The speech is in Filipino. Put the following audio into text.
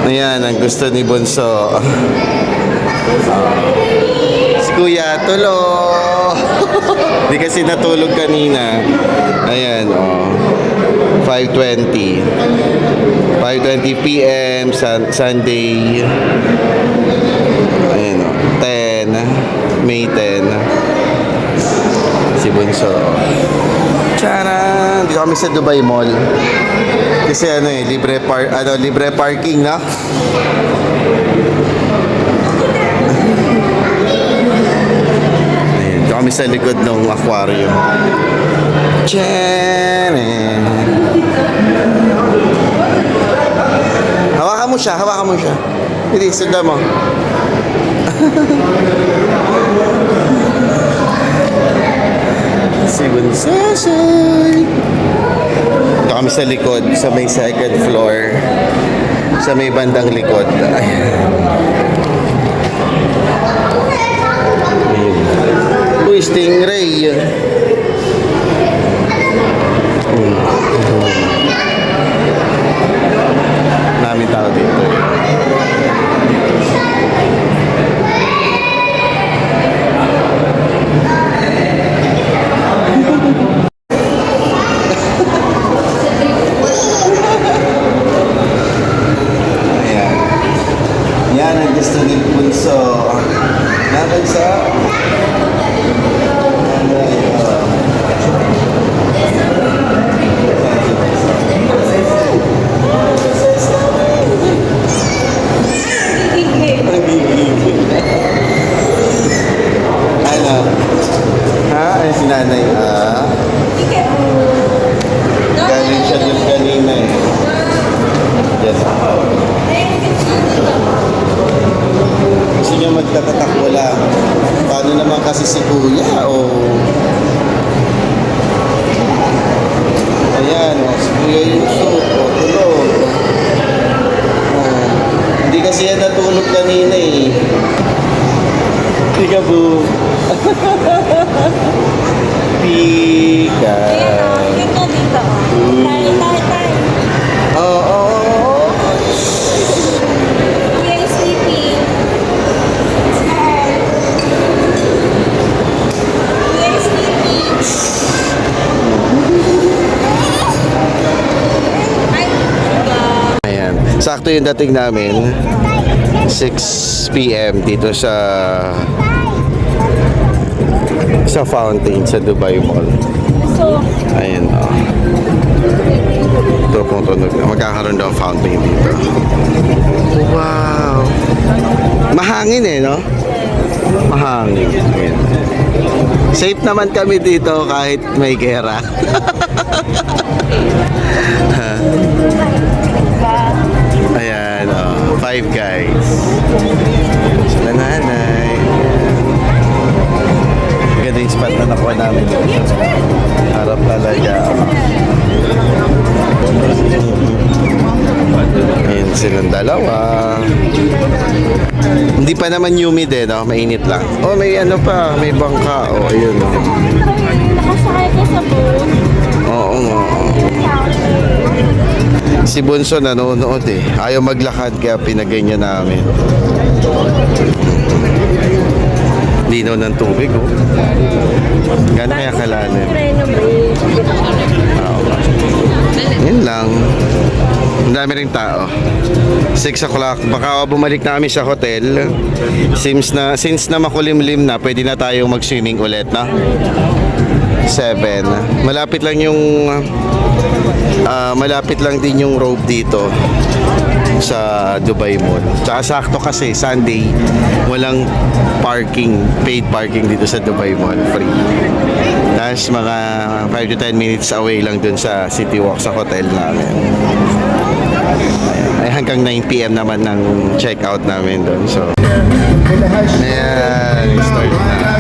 Ayan, ang gusto ni Bunso. Si Kuya, tulo. Di kasi natulog kanina. Ayan, oh. 5:20. 5:20 p.m. Sunday. Ayan, oh. 10. May 10. Si Bunso. Tcharan! Dito kami sa Dubai Mall. Kasi ano eh, libre parking, no? Ayun, dito kami sa likod ng aquarium. Tcharan! Hawakan mo siya, hawakan mo siya. Hindi, sundan mo. Si Bunsosoy. Ito kami sa likod, sa may second floor. Sa may bandang likod. Ayan. Uy, stingray. Namin tao dito. Yan ang gusto ni Bunso. Bunso. Ano? Ha? Ay, si nanay. Galing siya dun kanina eh. Yes. Gusto niya magtatatakbo lang. Paano naman kasi si Kuya? Ayan, si Kuya Yusuf. Tulog. Hindi kasi yan natulog kanina eh. Pika boo. Pika. Dito. Tay. Oo. Kuya is sleeping. Kuya is sleeping. Ay, Ayan. Sakto yung dating namin. 6 p.m. dito sa fountain sa Dubai Mall. so, Ayan, oh. Ito pong tunog na. Magkakaroon daw fountain dito. Wow! Mahangin eh, no? Mahangin. Ayan. Safe naman kami dito kahit may gera. Ayan, oh. Five Guys. Sila nanay. Maganda yung spot na nakuha namin. Harap talaga. Ayan silang dalawa. Hindi pa naman humid eh, no? Mainit lang. Oh, may ano pa. May bangka. Oh, ayun. Oh. nakasakay ka sa boat. Oo nga. Si Bunso nanonood eh. Ayaw maglakad kaya pinaganyan namin. Linaw ng tubig, oh. Gano'n kaya kalalim? Oo. Yun lang. Ang dami rin tao. 6 o'clock. Baka bumalik na kami sa hotel. Since na makulimlim na, pwede na tayong mag-swimming ulit, no? 7. Malapit lang din yung rope dito sa Dubai Mall. Tsaka sakto kasi Sunday, walang paid parking dito sa Dubai Mall, free. Tapos mga 5 to 10 minutes away lang dun sa City Walk sa hotel namin. Ayan. Ay hanggang 9 p.m. naman ng check out namin dun. So ayan, start na.